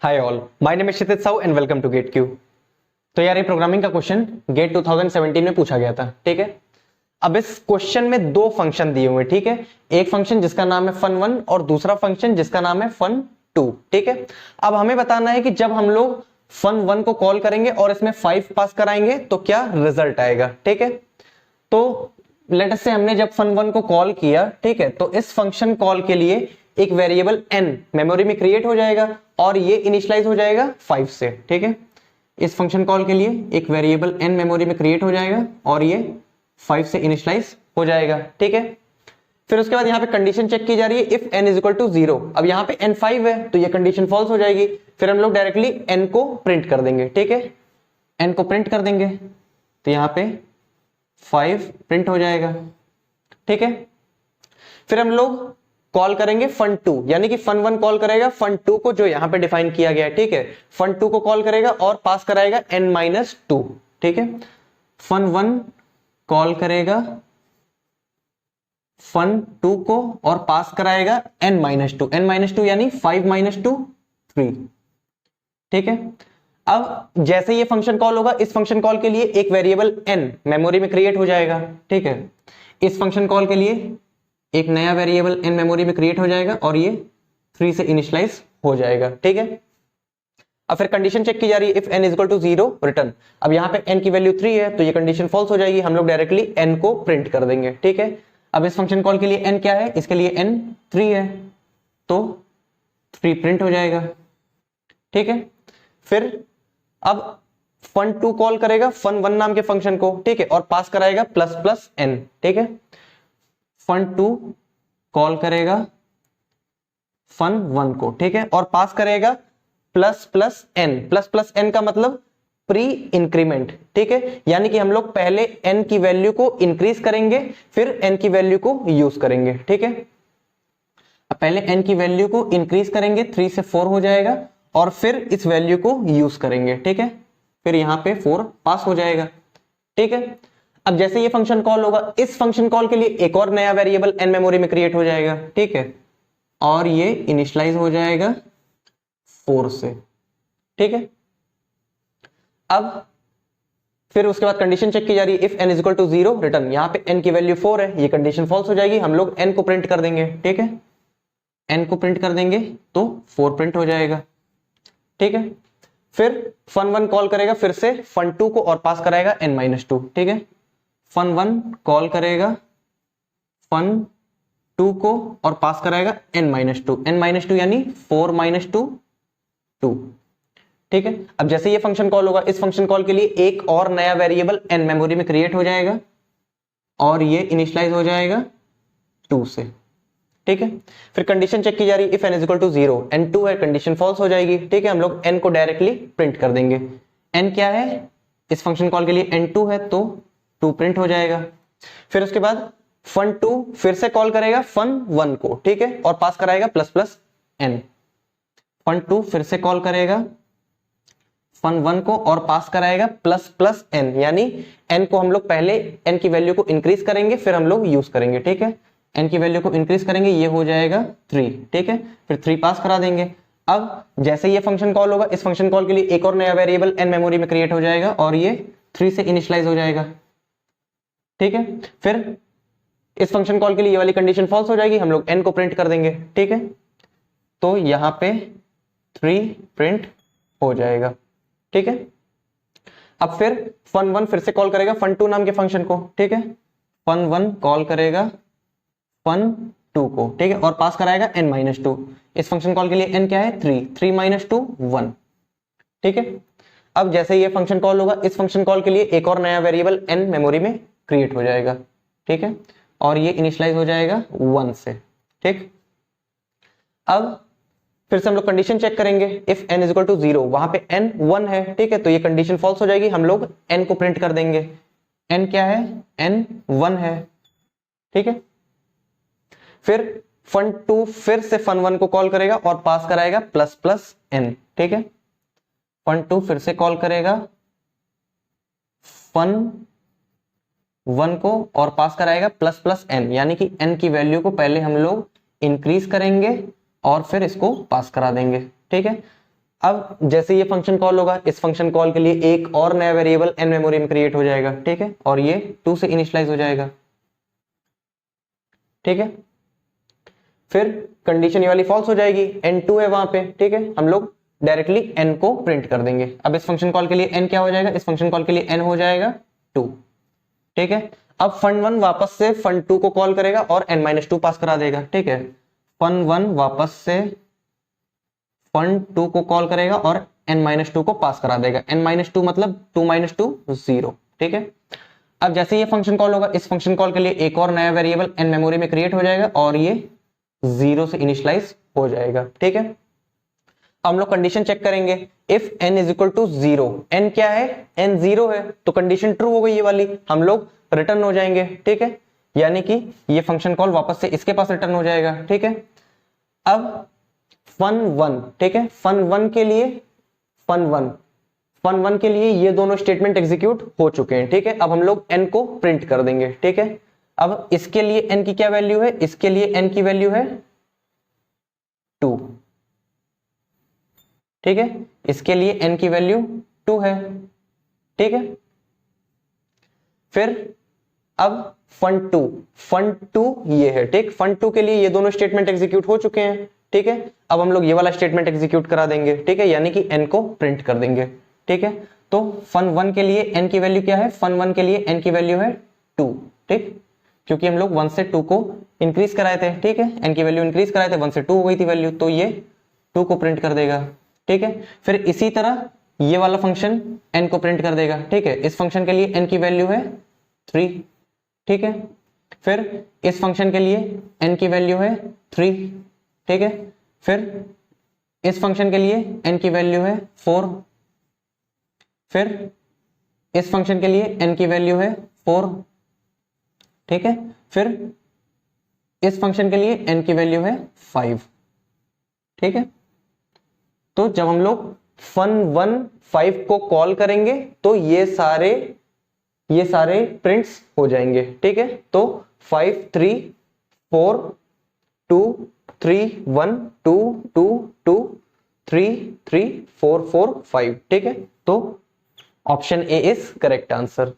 Hi all, my name is Kshitij Sahu and welcome to gate Q. तो यार ये programming का क्वेश्चन गेट 2017 में पूछा गया था, ठीक है। अब इस क्वेश्चन में दो फंक्शन दिए हुए, ठीक है। एक फंक्शन जिसका नाम है fun1 और दूसरा फंक्शन जिसका नाम है fun2, ठीक है। अब हमें बताना है कि जब हम लोग fun1 को कॉल करेंगे और इसमें 5 पास कराएंगे तो क्या रिजल्ट आएगा, ठीक है। तो लेट अस से हमने जब fun1 को कॉल किया, ठीक है, तो इस फंक्शन कॉल के लिए एक वेरिएबल n मेमोरी में क्रिएट हो जाएगा और ये इनिशियलाइज हो जाएगा 5 से, ठीक है। इस फंक्शन कॉल के लिए एक वेरिएबल n मेमोरी में क्रिएट हो जाएगा और ये 5 से इनिशियलाइज हो जाएगा, ठीक है। फिर उसके बाद यहाँ पे कंडीशन चेक की जा रही है if n is equal to 0। अब यहाँ पे n 5 है तो ये कंडीशन फॉल्स हो जाएगी। फिर हम लोग डायरेक्टली n को प्रिंट कर देंगे, ठीक है। n को प्रिंट कर देंगे तो यहाँ पे 5 प्रिंट हो जाएगा, ठीक है। फिर हम लोग कॉल करेंगे fun2, यानी कि fun1 कॉल करेगा fun2 को, जो यहां पे डिफाइन किया गया है, ठीक है। fun2 को कॉल करेगा और पास कराएगा n-2, ठीक है। fun1 कॉल करेगा fun2 को और पास कराएगा n-2 यानी 5-2 3, ठीक है। अब जैसे ये फंक्शन कॉल होगा, इस फंक्शन कॉल के लिए एक वेरिएबल n मेमोरी में क्रिएट हो जाएगा, ठीक है। इस फंक्शन कॉल के लिए एक नया वेरिएबल n मेमोरी में क्रिएट हो जाएगा और ये 3 से इनिशियलाइज हो जाएगा, ठीक है। अब फिर कंडीशन चेक की जा रही है if n is equal to 0 return. अब यहाँ पे n की वैल्यू 3 है तो ये कंडीशन फॉल्स हो जाएगी। हम लोग डायरेक्टली n को प्रिंट कर देंगे, ठीक है। अब इस फंक्शन कॉल के लिए n क्या है, इसके लिए n 3 है तो 3 प्रिंट हो जाएगा, ठीक है। फिर अब fun2 कॉल करेगा fun1 नाम के फंक्शन को, ठीक है, और पास कराएगा प्लस n, ठीक है। fun2 कॉल करेगा fun1 को, ठीक है, और पास करेगा प्लस n का मतलब प्री इंक्रीमेंट, ठीक है। यानी कि हम लोग पहले n की वैल्यू को इंक्रीज करेंगे फिर n की वैल्यू को यूज करेंगे, ठीक है। अब पहले n की वैल्यू को इंक्रीज करेंगे, 3 से 4 हो जाएगा और फिर इस वैल्यू को यूज करेंगे, ठीक है। फिर यहां पे 4 पास हो जाएगा, ठीक है। अब जैसे ये फंक्शन कॉल होगा, इस फंक्शन कॉल के लिए एक और नया वेरिएबल n मेमोरी में क्रिएट हो जाएगा, ठीक है, और ये इनिशियलाइज हो जाएगा 4 से, ठीक है। अब फिर उसके बाद कंडीशन चेक की जा रही है if n is equal to 0 return. यहां पे n की वैल्यू 4 है, ये कंडीशन फॉल्स हो जाएगी। हम लोग n को प्रिंट कर देंगे, ठीक है। n को प्रिंट कर देंगे तो 4 प्रिंट हो जाएगा, ठीक है। फिर fun1 कॉल करेगा फिर से fun2 को और पास कराएगा n-2, ठीक है। fun1 कॉल करेगा fun2 को और पास कराएगा n-2 यानी 4-2 2, ठीक है। अब जैसे ये फंक्शन कॉल होगा, इस फंक्शन कॉल के लिए एक और नया वेरिएबल n मेमोरी में क्रिएट हो जाएगा और ये इनिशियलाइज हो जाएगा 2 से, ठीक है। फिर कंडीशन चेक की जा रही है if n is equal to 0, n 2 है, कंडीशन फॉल्स हो जाएगी, ठीक है। हम लोग n को डायरेक्टली प्रिंट कर देंगे। n क्या है, इस फंक्शन कॉल के लिए n 2 है तो 2 प्रिंट हो जाएगा। फिर उसके बाद fun2 फिर से कॉल करेगा fun1 को, ठीक है, और पास कराएगा प्लस n। fun2 फिर से कॉल करेगा fun1 को और पास कराएगा प्लस n, यानी n को हम लोग पहले n की वैल्यू को इंक्रीज करेंगे फिर हम लोग यूज करेंगे, ठीक है। n की वैल्यू को इंक्रीज करेंगे, ये हो जाएगा 3, ठीक है। फिर 3 पास करा देंगे। अब जैसे ये फंक्शन कॉल होगा, इस फंक्शन कॉल के लिए एक और नया वेरिएबल n मेमोरी में क्रिएट हो जाएगा और ये 3 से इनिशियलाइज हो जाएगा, ठीक है। फिर इस फंक्शन कॉल के लिए ये वाली कंडीशन फॉल्स हो जाएगी। हम लोग n को प्रिंट कर देंगे, ठीक है, तो यहां पे 3 प्रिंट हो जाएगा, ठीक है। अब फिर fun1 फिर से कॉल करेगा fun2 नाम के फंक्शन को, ठीक है। fun1 कॉल करेगा fun2 को, ठीक है, और पास कराएगा n-2। इस फंक्शन कॉल के लिए n क्या है, 3-2 1, ठीक है। अब जैसे ये फंक्शन कॉल होगा, इस फंक्शन कॉल के लिए एक और नया वेरिएबल n मेमोरी में क्रिएट हो जाएगा, ठीक है, और ये इनिशियलाइज हो जाएगा 1 से, ठीक। अब फिर से हम लोग कंडीशन चेक करेंगे if n is equal to 0, वहां पे n 1 है, ठीक है, तो ये कंडीशन फॉल्स हो जाएगी। हम लोग n को प्रिंट कर देंगे। n क्या है, n 1 है, ठीक है। फिर fun2 फिर से fun1 को कॉल करेगा और पास कराएगा प्लस n, ठीक है। fun2 फिर से कॉल करेगा fun1 को और पास कराएगा प्लस n, यानी कि n की वैल्यू को पहले हम लोग इंक्रीज करेंगे और फिर इसको पास करा देंगे, ठीक है। अब जैसे ये फंक्शन कॉल होगा, इस फंक्शन कॉल के लिए एक और नया वेरिएबल n मेमोरी में क्रिएट हो जाएगा, ठीक है, और ये 2 से इनिशियलाइज हो जाएगा, ठीक है। फिर कंडीशन ये वाली फॉल्स हो जाएगी, n2 है वहां पे, ठीक है, हम लोग डायरेक्टली n को प्रिंट कर देंगे। अब इस फंक्शन कॉल के लिए n क्या हो जाएगा, इस फंक्शन कॉल के लिए n हो जाएगा 2, ठीक है। अब fun1 वापस से fun2 को कॉल करेगा और n-2 पास करा देगा, ठीक है। fun1 वापस से fun2 को कॉल करेगा और n-2 को पास करा देगा, n-2 मतलब 2 - 2 0, ठीक है। अब जैसे ये फंक्शन कॉल होगा, इस फंक्शन कॉल के लिए एक और नया वेरिएबल n मेमोरी में क्रिएट हो जाएगा और ये 0 से इनिशियलाइज हो जाएगा, ठीक है। हम लोग कंडीशन चेक करेंगे, if n is equal to 0, n क्या है, n 0 है, तो कंडीशन ट्रू हो गई ये वाली, हम लोग रिटर्न हो जाएंगे, ठीक है, यानी कि ये फंक्शन कॉल वापस से इसके पास रिटर्न हो जाएगा, ठीक है। अब fun1, ठीक है, fun1 के लिए ये दोनों स्टेटमेंट एग्जीक्यूट हो चुके हैं, ठीक है। अब हम लोग n को प्रिंट कर देंगे, ठीक है। अब इसके लिए n की क्या वैल्यू है, इसके लिए n की वैल्यू है 2, ठीक है, इसके लिए n की वैल्यू 2 है, ठीक है। फिर अब fun2 ये है, ठीक, fun2 के लिए ये दोनों स्टेटमेंट एग्जीक्यूट हो चुके हैं, ठीक है। अब हम लोग ये वाला स्टेटमेंट एग्जीक्यूट करा देंगे, ठीक है, यानी कि n को प्रिंट कर देंगे, ठीक है। तो fun1 के लिए n की वैल्यू क्या है, fun1 के लिए n की वैल्यू है 2, ठीक, क्योंकि हम लोग 1 से 2 को इंक्रीज कराए थे, ठीक है, n की वैल्यू इंक्रीज कराए थे, 1 से 2 हो गई थी वैल्यू, तो ये 2 को प्रिंट कर देगा, ठीक है। फिर इसी तरह ये वाला फंक्शन n को प्रिंट कर देगा, ठीक है, इस फंक्शन के लिए n की वैल्यू है 3, ठीक है। फिर इस फंक्शन के लिए n की वैल्यू है 3, ठीक है। फिर इस फंक्शन के लिए n की वैल्यू है 4, फिर इस फंक्शन के लिए n की वैल्यू है 4, ठीक है। फिर इस फंक्शन के लिए n की वैल्यू है 5, ठीक है। तो जब हम लोग fun1 5 को कॉल करेंगे तो ये सारे प्रिंट्स हो जाएंगे, ठीक है। तो 5 3 4 2 3 1 2 2 2 3 3 4 4 5, ठीक है। तो option A is correct answer.